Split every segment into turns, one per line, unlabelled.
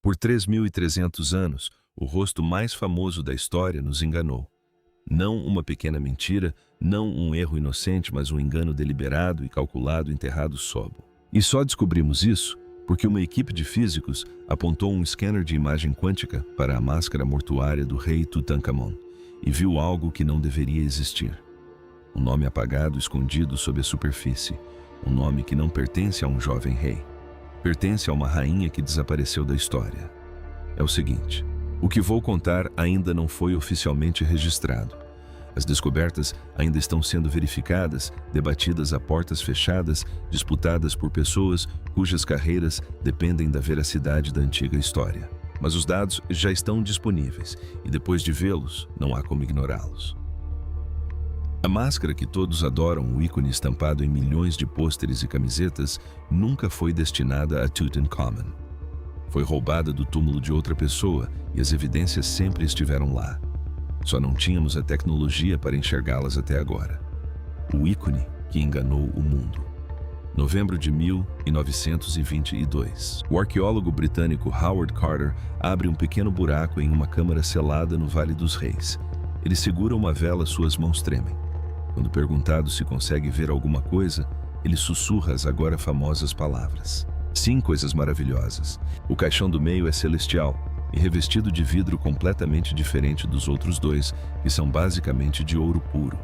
Por 3.300 anos, o rosto mais famoso da história nos enganou. Não uma pequena mentira, não um erro inocente, mas um engano deliberado e calculado enterrado sobo. E só descobrimos isso porque uma equipe de físicos apontou um scanner de imagem quântica para a máscara mortuária do rei Tutankhamon e viu algo que não deveria existir. Um nome apagado escondido sob a superfície, um nome que não pertence a um jovem rei. Pertence a uma rainha que desapareceu da história. É o seguinte: o que vou contar ainda não foi oficialmente registrado. As descobertas ainda estão sendo verificadas, debatidas a portas fechadas, disputadas por pessoas cujas carreiras dependem da veracidade da antiga história. Mas os dados já estão disponíveis e depois de vê-los, não há como ignorá-los. A máscara que todos adoram, o ícone estampado em milhões de pôsteres e camisetas, nunca foi destinada a Tutankhamon. Foi roubada do túmulo de outra pessoa e as evidências sempre estiveram lá. Só não tínhamos a tecnologia para enxergá-las até agora. O ícone que enganou o mundo. Novembro de 1922. O arqueólogo britânico Howard Carter abre um pequeno buraco em uma câmara selada no Vale dos Reis. Ele segura uma vela, suas mãos tremem. Quando perguntado se consegue ver alguma coisa, ele sussurra as agora famosas palavras. 5 coisas maravilhosas. O caixão do meio é celestial e revestido de vidro completamente diferente dos outros 2, que são basicamente de ouro puro.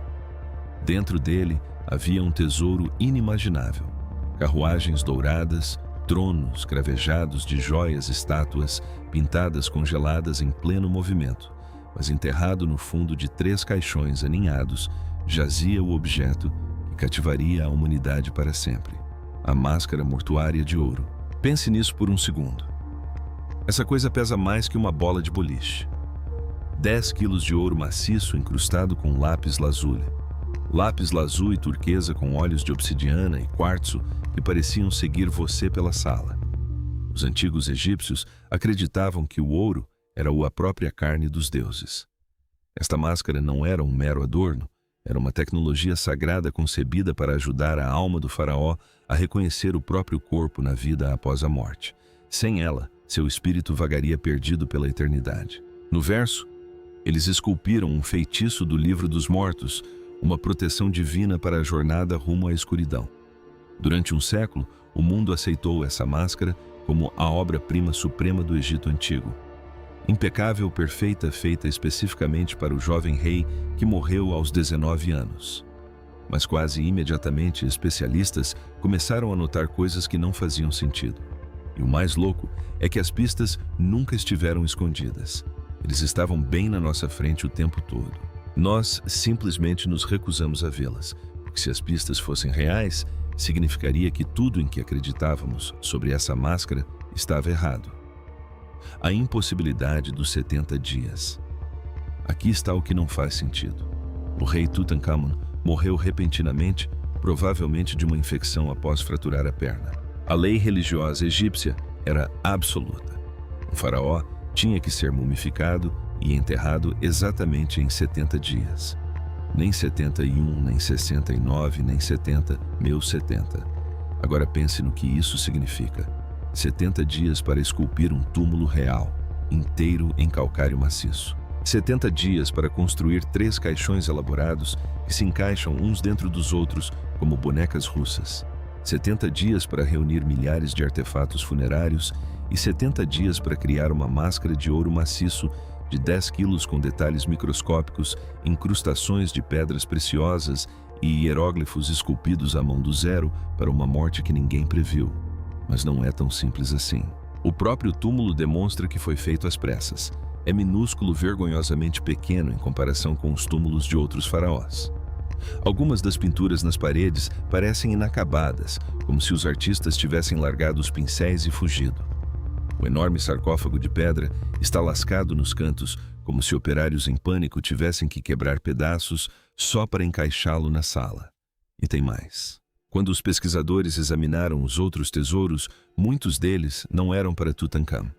Dentro dele havia um tesouro inimaginável. Carruagens douradas, tronos cravejados de joias, estátuas pintadas congeladas em pleno movimento. Mas enterrado no fundo de 3 caixões aninhados, jazia o objeto que cativaria a humanidade para sempre. A máscara mortuária de ouro. Pense nisso por um segundo. Essa coisa pesa mais que uma bola de boliche. 10 quilos de ouro maciço incrustado com lápis lazuli. Lápis lazuli e turquesa com olhos de obsidiana e quartzo que pareciam seguir você pela sala. Os antigos egípcios acreditavam que o ouro era a própria carne dos deuses. Esta máscara não era um mero adorno, era uma tecnologia sagrada concebida para ajudar a alma do faraó a reconhecer o próprio corpo na vida após a morte. Sem ela, seu espírito vagaria perdido pela eternidade. No verso, eles esculpiram um feitiço do livro dos mortos, uma proteção divina para a jornada rumo à escuridão. Durante um século, o mundo aceitou essa máscara como a obra-prima suprema do Egito Antigo. Impecável, perfeita, feita especificamente para o jovem rei que morreu aos 19 anos. Mas quase imediatamente, especialistas começaram a notar coisas que não faziam sentido. E o mais louco é que as pistas nunca estiveram escondidas. Eles estavam bem na nossa frente o tempo todo. Nós simplesmente nos recusamos a vê-las, porque se as pistas fossem reais, significaria que tudo em que acreditávamos sobre essa máscara estava errado. A impossibilidade dos 70 dias. Aqui está o que não faz sentido. O rei Tutankhamon morreu repentinamente, provavelmente de uma infecção após fraturar a perna. A lei religiosa egípcia era absoluta. O faraó tinha que ser mumificado e enterrado exatamente em 70 dias. Nem 71, nem 69, nem 70, meus 70. Agora pense no que isso significa. 70 dias para esculpir um túmulo real, inteiro em calcário maciço. 70 dias para construir 3 caixões elaborados que se encaixam uns dentro dos outros como bonecas russas. 70 dias para reunir milhares de artefatos funerários e 70 dias para criar uma máscara de ouro maciço de 10 quilos com detalhes microscópicos, incrustações de pedras preciosas e hieróglifos esculpidos à mão do zero para uma morte que ninguém previu. Mas não é tão simples assim. O próprio túmulo demonstra que foi feito às pressas. É minúsculo, vergonhosamente pequeno em comparação com os túmulos de outros faraós. Algumas das pinturas nas paredes parecem inacabadas, como se os artistas tivessem largado os pincéis e fugido. O enorme sarcófago de pedra está lascado nos cantos, como se operários em pânico tivessem que quebrar pedaços só para encaixá-lo na sala. E tem mais. Quando os pesquisadores examinaram os outros tesouros, muitos deles não eram para Tutankhamon.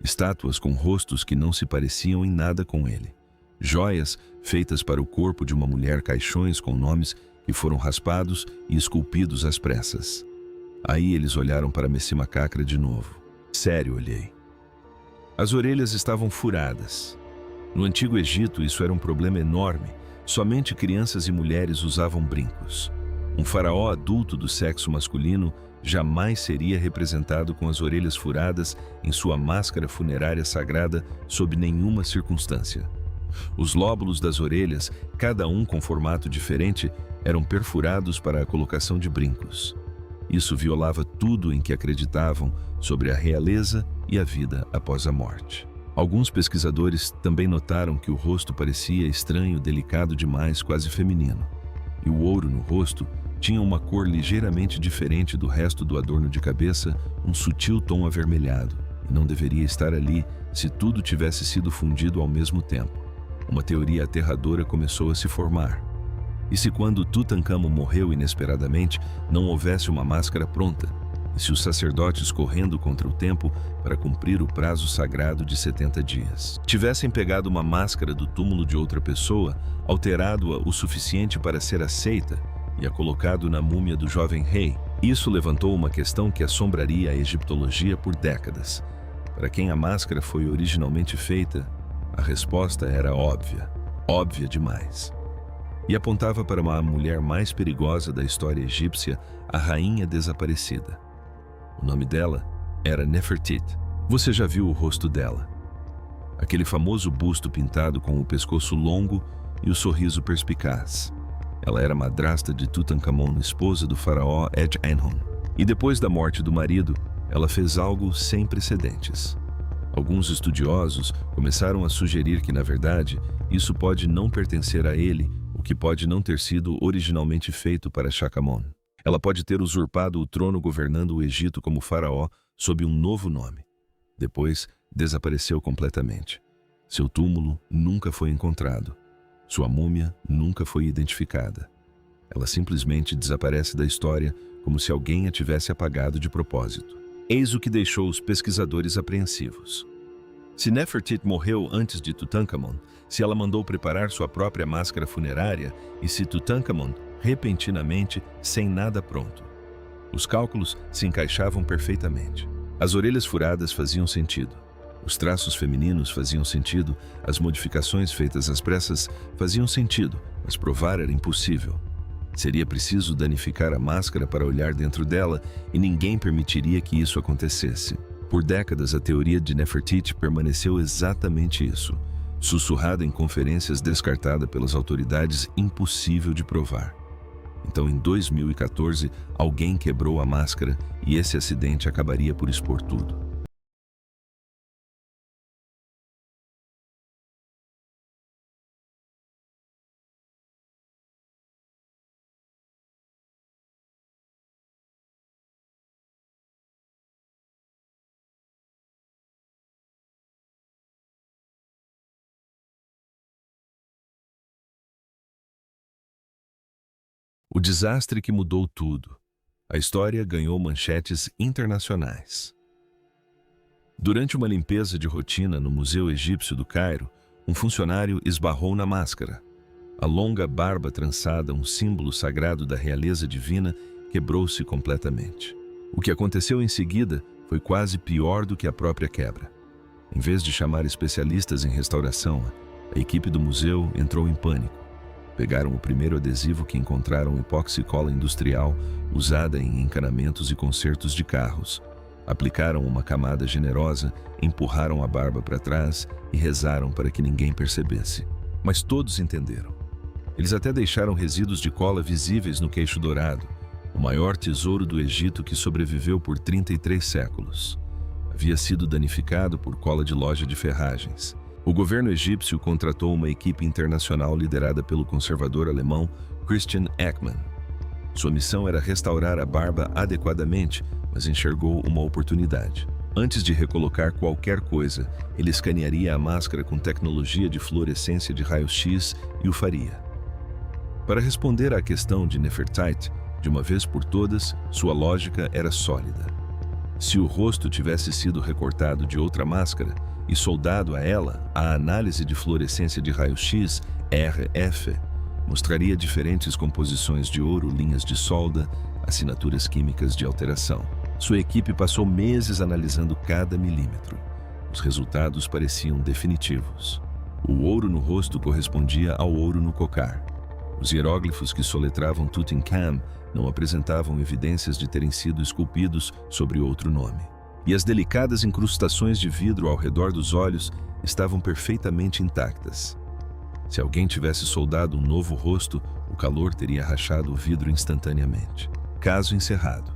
Estátuas com rostos que não se pareciam em nada com ele. Joias feitas para o corpo de uma mulher, caixões com nomes que foram raspados e esculpidos às pressas. Aí eles olharam para Messimacacra de novo. Sério, olhei. As orelhas estavam furadas. No Antigo Egito, isso era um problema enorme. Somente crianças e mulheres usavam brincos. Um faraó adulto do sexo masculino jamais seria representado com as orelhas furadas em sua máscara funerária sagrada sob nenhuma circunstância. Os lóbulos das orelhas, cada um com formato diferente, eram perfurados para a colocação de brincos. Isso violava tudo em que acreditavam sobre a realeza e a vida após a morte. Alguns pesquisadores também notaram que o rosto parecia estranho, delicado demais, quase feminino. E o ouro no rosto tinha uma cor ligeiramente diferente do resto do adorno de cabeça, um sutil tom avermelhado, e não deveria estar ali se tudo tivesse sido fundido ao mesmo tempo. Uma teoria aterradora começou a se formar. E se quando Tutankhamon morreu inesperadamente, não houvesse uma máscara pronta? E se os sacerdotes, correndo contra o tempo para cumprir o prazo sagrado de 70 dias, tivessem pegado uma máscara do túmulo de outra pessoa, alterado-a o suficiente para ser aceita e a colocado na múmia do jovem rei? Isso levantou uma questão que assombraria a egiptologia por décadas. Para quem a máscara foi originalmente feita, a resposta era óbvia, óbvia demais. E apontava para uma mulher mais perigosa da história egípcia, a rainha desaparecida. O nome dela era Nefertiti. Você já viu o rosto dela? Aquele famoso busto pintado com o pescoço longo e o sorriso perspicaz. Ela era madrasta de Tutankhamon, esposa do faraó Ed-Enhon. E depois da morte do marido, ela fez algo sem precedentes. Alguns estudiosos começaram a sugerir que, na verdade, isso pode não pertencer a ele, o que pode não ter sido originalmente feito para Shakyamon. Ela pode ter usurpado o trono governando o Egito como faraó sob um novo nome. Depois, desapareceu completamente. Seu túmulo nunca foi encontrado. Sua múmia nunca foi identificada. Ela simplesmente desaparece da história como se alguém a tivesse apagado de propósito. Eis o que deixou os pesquisadores apreensivos. Se Nefertiti morreu antes de Tutankhamon, se ela mandou preparar sua própria máscara funerária e se Tutankhamon, repentinamente, sem nada pronto. Os cálculos se encaixavam perfeitamente. As orelhas furadas faziam sentido. Os traços femininos faziam sentido. As modificações feitas às pressas faziam sentido, mas provar era impossível. Seria preciso danificar a máscara para olhar dentro dela e ninguém permitiria que isso acontecesse. Por décadas, a teoria de Nefertiti permaneceu exatamente isso. Sussurrada em conferências, descartada pelas autoridades, impossível de provar. Então, em 2014, alguém quebrou a máscara e esse acidente acabaria por expor tudo. O desastre que mudou tudo. A história ganhou manchetes internacionais. Durante uma limpeza de rotina no Museu Egípcio do Cairo, um funcionário esbarrou na máscara. A longa barba trançada, um símbolo sagrado da realeza divina, quebrou-se completamente. O que aconteceu em seguida foi quase pior do que a própria quebra. Em vez de chamar especialistas em restauração, a equipe do museu entrou em pânico. Pegaram o primeiro adesivo que encontraram, epoxi-cola industrial usada em encanamentos e consertos de carros. Aplicaram uma camada generosa, empurraram a barba para trás e rezaram para que ninguém percebesse. Mas todos entenderam. Eles até deixaram resíduos de cola visíveis no queixo dourado, o maior tesouro do Egito que sobreviveu por 33 séculos. Havia sido danificado por cola de loja de ferragens. O governo egípcio contratou uma equipe internacional liderada pelo conservador alemão Christian Ekman. Sua missão era restaurar a barba adequadamente, mas enxergou uma oportunidade. Antes de recolocar qualquer coisa, ele escanearia a máscara com tecnologia de fluorescência de raio-x e o faria. Para responder à questão de Nefertiti, de uma vez por todas, sua lógica era sólida. Se o rosto tivesse sido recortado de outra máscara, e soldado a ela, a análise de fluorescência de raio-x, RF, mostraria diferentes composições de ouro, linhas de solda, assinaturas químicas de alteração. Sua equipe passou meses analisando cada milímetro. Os resultados pareciam definitivos. O ouro no rosto correspondia ao ouro no cocar. Os hieróglifos que soletravam Tutankhamun não apresentavam evidências de terem sido esculpidos sobre outro nome. E as delicadas incrustações de vidro ao redor dos olhos estavam perfeitamente intactas. Se alguém tivesse soldado um novo rosto, o calor teria rachado o vidro instantaneamente. Caso encerrado.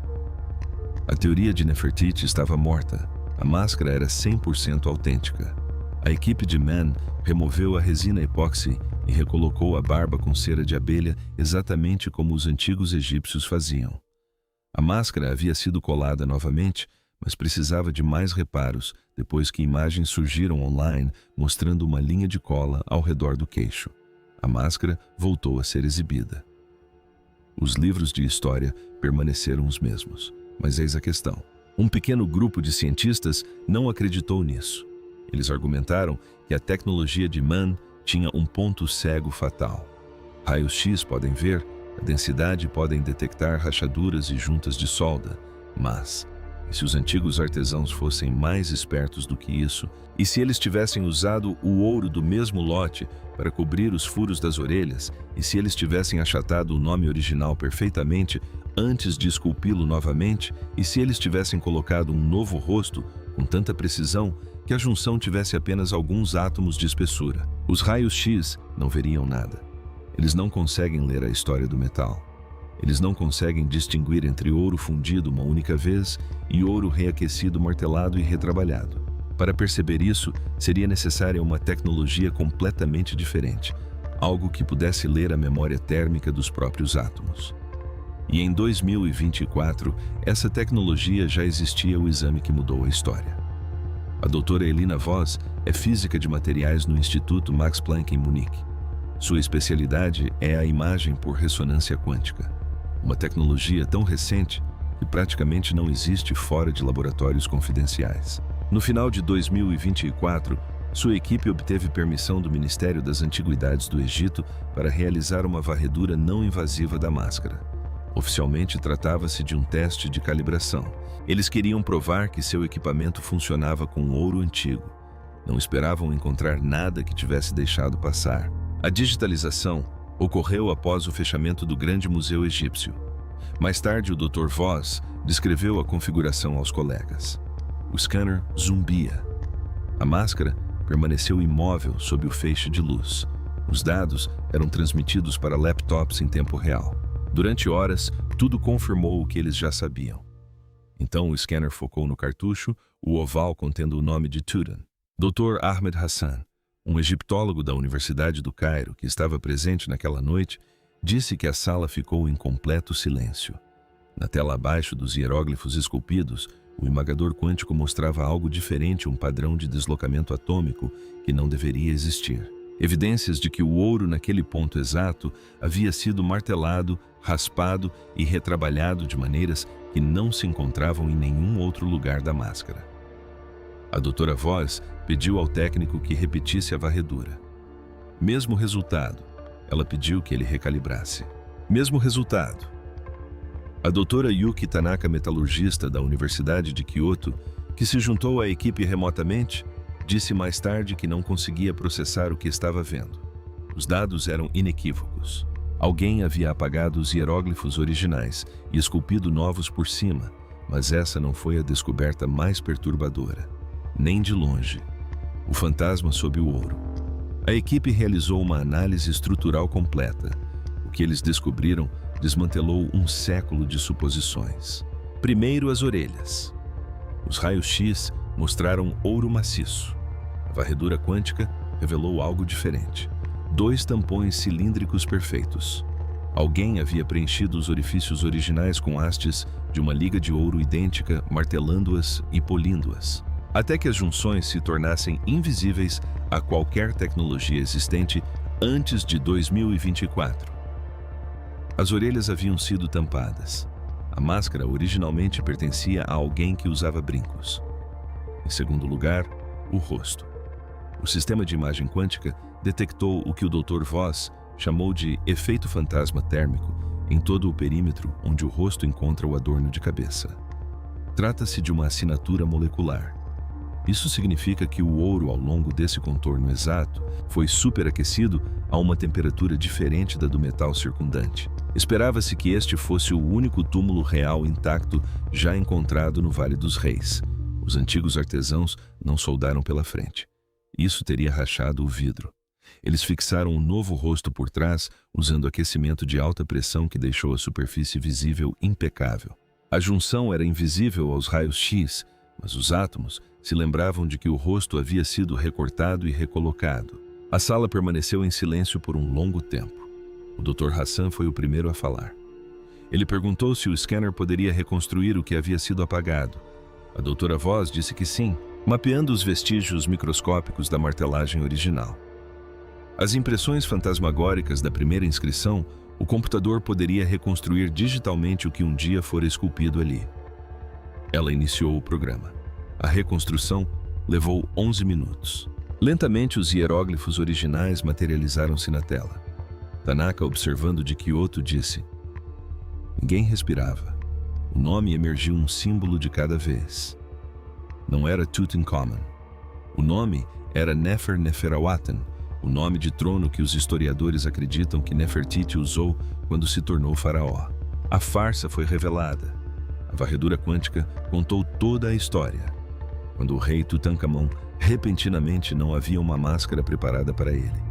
A teoria de Nefertiti estava morta. A máscara era 100% autêntica. A equipe de Mann removeu a resina epóxi e recolocou a barba com cera de abelha exatamente como os antigos egípcios faziam. A máscara havia sido colada novamente, mas precisava de mais reparos depois que imagens surgiram online mostrando uma linha de cola ao redor do queixo. A máscara voltou a ser exibida. Os livros de história permaneceram os mesmos, mas eis a questão. Um pequeno grupo de cientistas não acreditou nisso. Eles argumentaram que a tecnologia de Mann tinha um ponto cego fatal. Raios-X podem ver, a densidade podem detectar rachaduras e juntas de solda, mas e se os antigos artesãos fossem mais espertos do que isso? E se eles tivessem usado o ouro do mesmo lote para cobrir os furos das orelhas? E se eles tivessem achatado o nome original perfeitamente antes de esculpi-lo novamente? E se eles tivessem colocado um novo rosto com tanta precisão que a junção tivesse apenas alguns átomos de espessura? Os raios-X não veriam nada. Eles não conseguem ler a história do metal. Eles não conseguem distinguir entre ouro fundido uma única vez e ouro reaquecido, martelado e retrabalhado. Para perceber isso, seria necessária uma tecnologia completamente diferente, algo que pudesse ler a memória térmica dos próprios átomos. E em 2024, essa tecnologia já existia, o exame que mudou a história. A doutora Elina Voss é física de materiais no Instituto Max Planck em Munique. Sua especialidade é a imagem por ressonância quântica. Uma tecnologia tão recente que praticamente não existe fora de laboratórios confidenciais. No final de 2024, sua equipe obteve permissão do Ministério das Antiguidades do Egito para realizar uma varredura não invasiva da máscara. Oficialmente, tratava-se de um teste de calibração. Eles queriam provar que seu equipamento funcionava com ouro antigo. Não esperavam encontrar nada que tivesse deixado passar. A digitalização ocorreu após o fechamento do Grande Museu Egípcio. Mais tarde, o Dr. Voss descreveu a configuração aos colegas. O scanner zumbia. A máscara permaneceu imóvel sob o feixe de luz. Os dados eram transmitidos para laptops em tempo real. Durante horas, tudo confirmou o que eles já sabiam. Então o scanner focou no cartucho, o oval contendo o nome de Tutan. Dr. Ahmed Hassan, um egiptólogo da Universidade do Cairo que estava presente naquela noite, disse que a sala ficou em completo silêncio. Na tela abaixo dos hieróglifos esculpidos, o esmagador quântico mostrava algo diferente, um padrão de deslocamento atômico que não deveria existir. Evidências de que o ouro naquele ponto exato havia sido martelado, raspado e retrabalhado de maneiras que não se encontravam em nenhum outro lugar da máscara. A doutora Voss pediu ao técnico que repetisse a varredura. Mesmo resultado. Ela pediu que ele recalibrasse. Mesmo resultado. A doutora Yuki Tanaka, metalurgista da Universidade de Kyoto, que se juntou à equipe remotamente, disse mais tarde que não conseguia processar o que estava vendo. Os dados eram inequívocos. Alguém havia apagado os hieróglifos originais e esculpido novos por cima, mas essa não foi a descoberta mais perturbadora. Nem de longe. O fantasma sob o ouro. A equipe realizou uma análise estrutural completa. O que eles descobriram desmantelou um século de suposições. Primeiro, as orelhas. Os raios-X mostraram ouro maciço. A varredura quântica revelou algo diferente. 2 tampões cilíndricos perfeitos. Alguém havia preenchido os orifícios originais com hastes de uma liga de ouro idêntica, martelando-as e polindo-as, até que as junções se tornassem invisíveis a qualquer tecnologia existente antes de 2024. As orelhas haviam sido tampadas. A máscara originalmente pertencia a alguém que usava brincos. Em segundo lugar, o rosto. O sistema de imagem quântica detectou o que o Dr. Voss chamou de efeito fantasma térmico em todo o perímetro onde o rosto encontra o adorno de cabeça. Trata-se de uma assinatura molecular. Isso significa que o ouro, ao longo desse contorno exato, foi superaquecido a uma temperatura diferente da do metal circundante. Esperava-se que este fosse o único túmulo real intacto já encontrado no Vale dos Reis. Os antigos artesãos não soldaram pela frente. Isso teria rachado o vidro. Eles fixaram um novo rosto por trás, usando aquecimento de alta pressão que deixou a superfície visível impecável. A junção era invisível aos raios-x, mas os átomos se lembravam de que o rosto havia sido recortado e recolocado. A sala permaneceu em silêncio por um longo tempo. O Dr. Hassan foi o primeiro a falar. Ele perguntou se o scanner poderia reconstruir o que havia sido apagado. A doutora Voz disse que sim, mapeando os vestígios microscópicos da martelagem original. As impressões fantasmagóricas da primeira inscrição, o computador poderia reconstruir digitalmente o que um dia fora esculpido ali. Ela iniciou o programa. A reconstrução levou 11 minutos. Lentamente, os hieróglifos originais materializaram-se na tela. Tanaka, observando de Kyoto, disse: ninguém respirava. O nome emergiu um símbolo de cada vez. Não era Tutankhamun. O nome era Nefer-Neferuaten, o nome de trono que os historiadores acreditam que Nefertiti usou quando se tornou faraó. A farsa foi revelada. A varredura quântica contou toda a história. Quando o rei Tutankhamon repentinamente não havia uma máscara preparada para ele.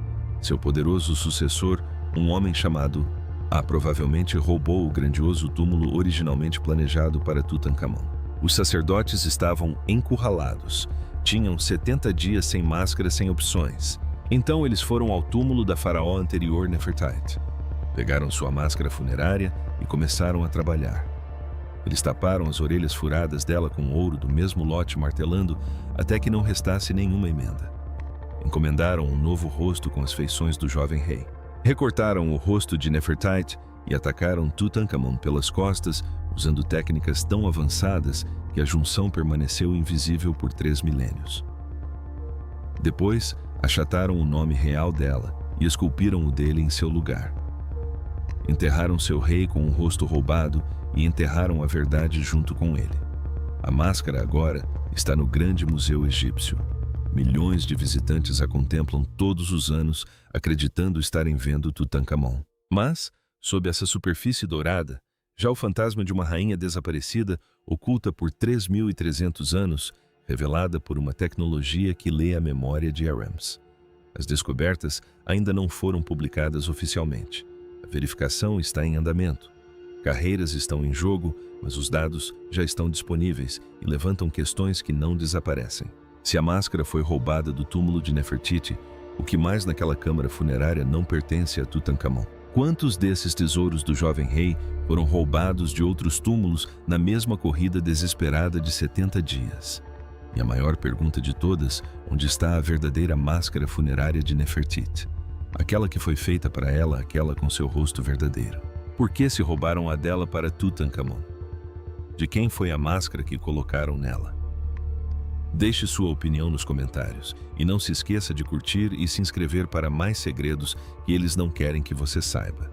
Seu poderoso sucessor, um homem chamado provavelmente roubou o grandioso túmulo originalmente planejado para Tutankhamon. Os sacerdotes estavam encurralados. Tinham 70 dias sem máscara, sem opções. Então eles foram ao túmulo da faraó anterior Nefertiti. Pegaram sua máscara funerária e começaram a trabalhar. Eles taparam as orelhas furadas dela com ouro do mesmo lote, martelando até que não restasse nenhuma emenda. Encomendaram um novo rosto com as feições do jovem rei. Recortaram o rosto de Nefertiti e atacaram Tutankhamon pelas costas, usando técnicas tão avançadas que a junção permaneceu invisível por 3 milênios. Depois, achataram o nome real dela e esculpiram o dele em seu lugar. Enterraram seu rei com o rosto roubado e enterraram a verdade junto com ele. A máscara agora está no grande museu egípcio. Milhões de visitantes a contemplam todos os anos, acreditando estarem vendo Tutankhamon. Mas, sob essa superfície dourada, já o fantasma de uma rainha desaparecida, oculta por 3.300 anos, revelada por uma tecnologia que lê a memória de Arems. As descobertas ainda não foram publicadas oficialmente. A verificação está em andamento. Carreiras estão em jogo, mas os dados já estão disponíveis e levantam questões que não desaparecem. Se a máscara foi roubada do túmulo de Nefertiti, o que mais naquela câmara funerária não pertence a Tutankhamon? Quantos desses tesouros do jovem rei foram roubados de outros túmulos na mesma corrida desesperada de 70 dias? E a maior pergunta de todas, onde está a verdadeira máscara funerária de Nefertiti? Aquela que foi feita para ela, aquela com seu rosto verdadeiro. Por que se roubaram a dela para Tutankhamon? De quem foi a máscara que colocaram nela? Deixe sua opinião nos comentários e não se esqueça de curtir e se inscrever para mais segredos que eles não querem que você saiba.